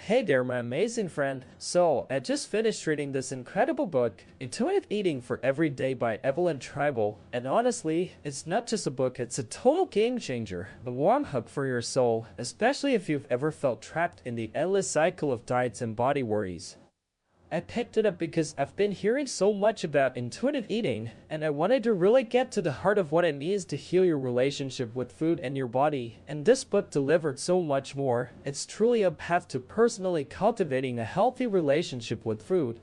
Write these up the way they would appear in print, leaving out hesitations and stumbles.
Hey there, my amazing friend. So, I just finished reading this incredible book, Intuitive Eating for Every Day by Evelyn Tribal, and honestly, it's not just a book, it's a total game changer. The warm hug for your soul, especially if you've ever felt trapped in the endless cycle of diets and body worries. I picked it up because I've been hearing so much about intuitive eating, and I wanted to really get to the heart of what it means to heal your relationship with food and your body, and this book delivered so much more. It's truly a path to personally cultivating a healthy relationship with food,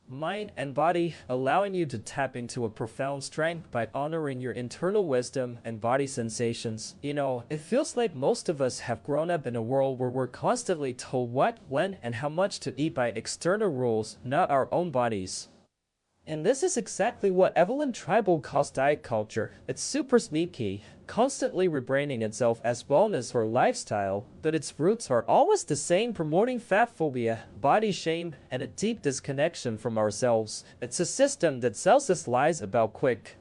mind, and body, allowing you to tap into a profound strength by honoring your internal wisdom and body sensations. It feels like most of us have grown up in a world where we're constantly told what, when, and how much to eat by external rules, not our own bodies. And this is exactly what Evelyn Tribal calls diet culture. It's super sneaky, constantly rebranding itself as wellness or lifestyle, but its roots are always the same, promoting fat phobia, body shame, and a deep disconnection from ourselves. It's a system that sells us lies about quick,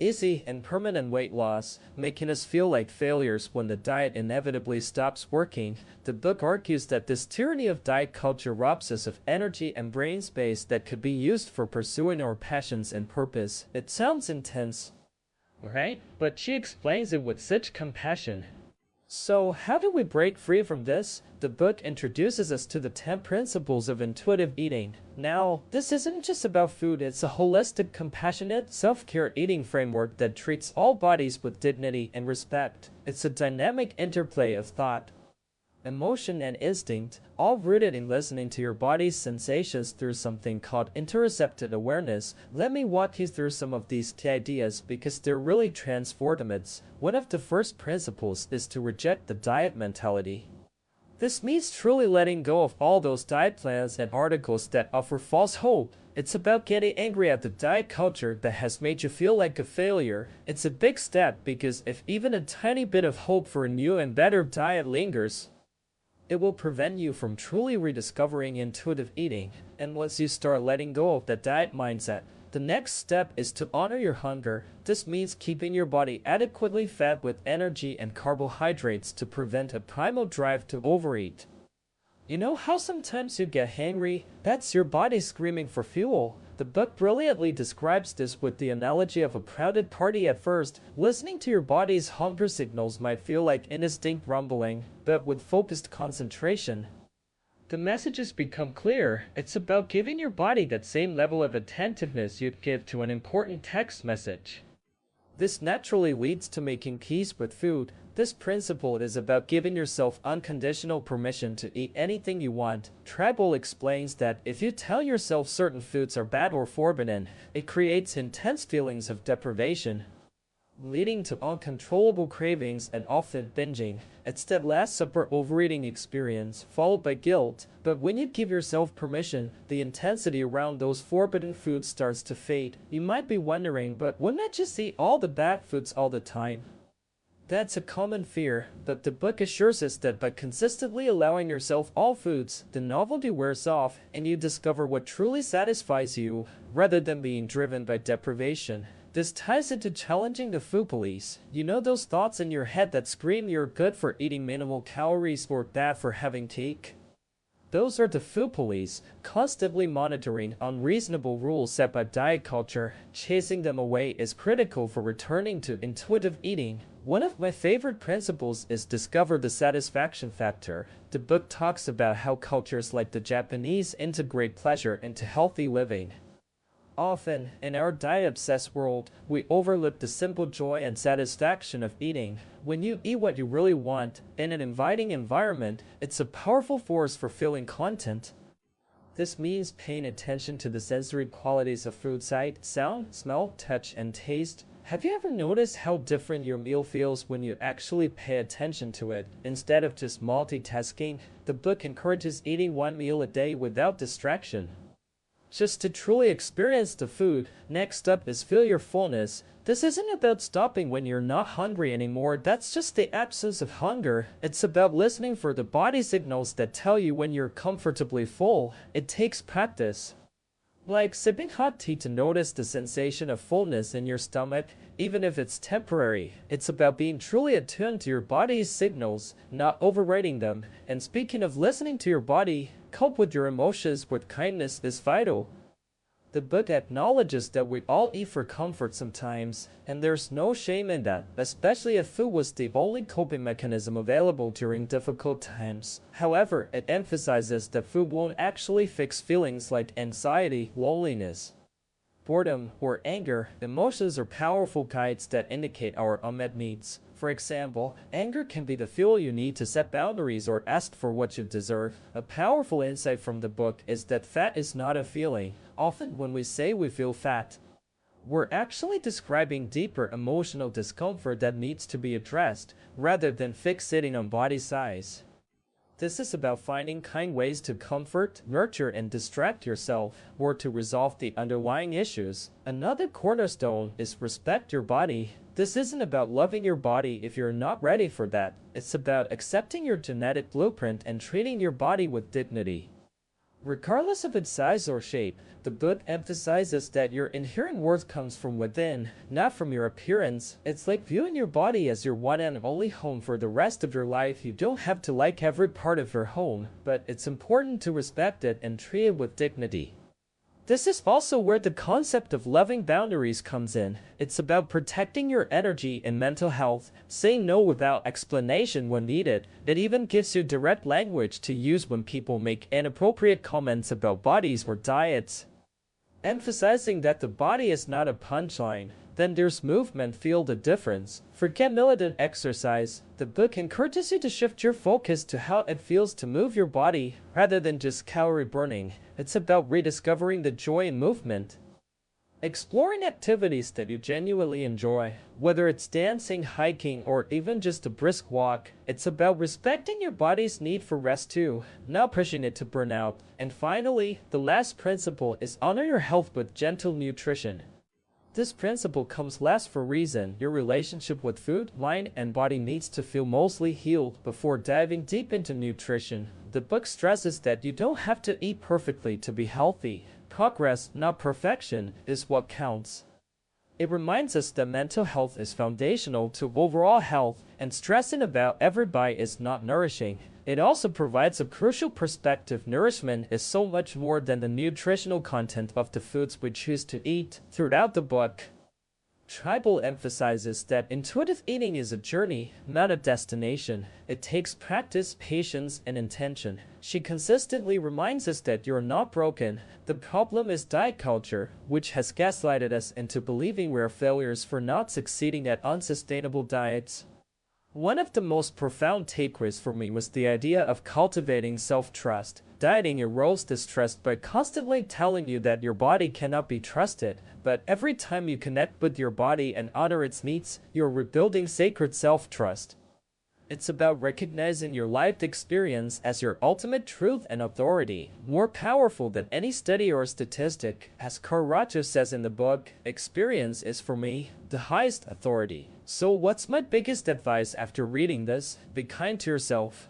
easy, and permanent weight loss, making us feel like failures when the diet inevitably stops working. The book argues that this tyranny of diet culture robs us of energy and brain space that could be used for pursuing our passions and purpose. It sounds intense, right? But she explains it with such compassion. So, how do we break free from this? The book introduces us to the 10 principles of intuitive eating. Now, this isn't just about food, it's a holistic, compassionate, self-care eating framework that treats all bodies with dignity and respect. It's a dynamic interplay of thought, emotion, and instinct, all rooted in listening to your body's sensations through something called interoceptive awareness. Let me walk you through some of these key ideas because they're really transformative. One of the first principles is to reject the diet mentality. This means truly letting go of all those diet plans and articles that offer false hope. It's about getting angry at the diet culture that has made you feel like a failure. It's a big step because if even a tiny bit of hope for a new and better diet lingers, it will prevent you from truly rediscovering intuitive eating. And once you start letting go of that diet mindset, the next step is to honor your hunger. This means keeping your body adequately fed with energy and carbohydrates to prevent a primal drive to overeat. You know how sometimes you get hangry? That's your body screaming for fuel. The book brilliantly describes this with the analogy of a crowded party. At first, listening to your body's hunger signals might feel like indistinct rumbling, but with focused concentration, the messages become clear. It's about giving your body that same level of attentiveness you'd give to an important text message. This naturally leads to making peace with food. This principle is about giving yourself unconditional permission to eat anything you want. Tribal explains that if you tell yourself certain foods are bad or forbidden, it creates intense feelings of deprivation, leading to uncontrollable cravings and often binging. It's that Last Supper overeating experience, followed by guilt. But when you give yourself permission, the intensity around those forbidden foods starts to fade. You might be wondering, but wouldn't I just eat all the bad foods all the time? That's a common fear, but the book assures us that by consistently allowing yourself all foods, the novelty wears off and you discover what truly satisfies you, rather than being driven by deprivation. This ties into challenging the food police. You know those thoughts in your head that scream you're good for eating minimal calories or bad for having cake? Those are the food police, constantly monitoring unreasonable rules set by diet culture. Chasing them away is critical for returning to intuitive eating. One of my favorite principles is discover the satisfaction factor. The book talks about how cultures like the Japanese integrate pleasure into healthy living. Often, in our diet-obsessed world, we overlook the simple joy and satisfaction of eating. When you eat what you really want, in an inviting environment, it's a powerful force for feeling content. This means paying attention to the sensory qualities of food: sight, sound, smell, touch, and taste. Have you ever noticed how different your meal feels when you actually pay attention to it, instead of just multitasking? The book encourages eating one meal a day without distraction, just to truly experience the food. Next up is feel your fullness. This isn't about stopping when you're not hungry anymore. That's just the absence of hunger. It's about listening for the body signals that tell you when you're comfortably full. It takes practice, like sipping hot tea, to notice the sensation of fullness in your stomach. even if it's temporary. It's about being truly attuned to your body's signals, not overriding them. And speaking of listening to your body, cope with your emotions with kindness is vital. The book acknowledges that we all eat for comfort sometimes, and there's no shame in that, especially if food was the only coping mechanism available during difficult times. However, it emphasizes that food won't actually fix feelings like anxiety, loneliness, boredom, or anger. Emotions are powerful guides that indicate our unmet needs. For example, anger can be the fuel you need to set boundaries or ask for what you deserve. A powerful insight from the book is that fat is not a feeling. Often when we say we feel fat, we're actually describing deeper emotional discomfort that needs to be addressed, rather than fixating on body size. This is about finding kind ways to comfort, nurture, and distract yourself, or to resolve the underlying issues. Another cornerstone is respect your body. This isn't about loving your body if you're not ready for that. It's about accepting your genetic blueprint and treating your body with dignity. Regardless of its size or shape, the book emphasizes that your inherent worth comes from within, not from your appearance. It's like viewing your body as your one and only home for the rest of your life. You don't have to like every part of your home, but it's important to respect it and treat it with dignity. This is also where the concept of loving boundaries comes in. It's about protecting your energy and mental health, saying no without explanation when needed. It even gives you direct language to use when people make inappropriate comments about bodies or diets. Emphasizing that the body is not a punchline. Then there's movement. Feel the difference. Forget militant exercise. The book encourages you to shift your focus to how it feels to move your body, rather than just calorie burning. It's about rediscovering the joy in movement. Exploring activities that you genuinely enjoy, whether it's dancing, hiking, or even just a brisk walk. It's about respecting your body's need for rest too, not pushing it to burn out. And finally, the last principle is honor your health with gentle nutrition. This principle comes last for a reason. Your relationship with food, mind, and body needs to feel mostly healed before diving deep into nutrition. The book stresses that you don't have to eat perfectly to be healthy. Progress, not perfection, is what counts. It reminds us that mental health is foundational to overall health, and stressing about every bite is not nourishing. It also provides a crucial perspective. Nourishment is so much more than the nutritional content of the foods we choose to eat. Throughout the book, Tribal emphasizes that intuitive eating is a journey, not a destination. It takes practice, patience, and intention. She consistently reminds us that you're not broken. The problem is diet culture, which has gaslighted us into believing we're failures for not succeeding at unsustainable diets. One of the most profound takeaways for me was the idea of cultivating self-trust. Dieting erodes this trust by constantly telling you that your body cannot be trusted. But every time you connect with your body and honor its needs, you're rebuilding sacred self-trust. It's about recognizing your lived experience as your ultimate truth and authority, more powerful than any study or statistic. As Carl Rogers says in the book, experience is for me the highest authority. So what's my biggest advice after reading this? Be kind to yourself.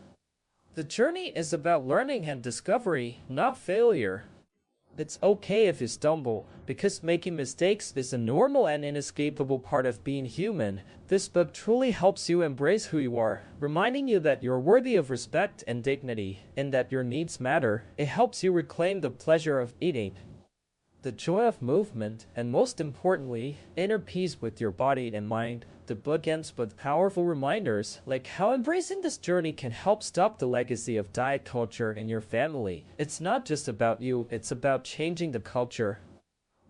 The journey is about learning and discovery, not failure. It's okay if you stumble, because making mistakes is a normal and inescapable part of being human. This book truly helps you embrace who you are, reminding you that you're worthy of respect and dignity, and that your needs matter. It helps you reclaim the pleasure of eating, the joy of movement, and most importantly, inner peace with your body and mind. The book ends with powerful reminders, like how embracing this journey can help stop the legacy of diet culture in your family. It's not just about you, it's about changing the culture,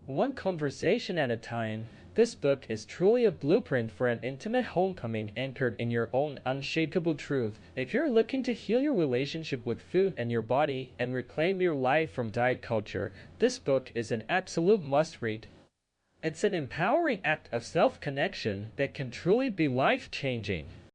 one conversation at a time. This book is truly a blueprint for an intimate homecoming anchored in your own unshakable truth. If you're looking to heal your relationship with food and your body and reclaim your life from diet culture, this book is an absolute must-read. It's an empowering act of self-connection that can truly be life-changing.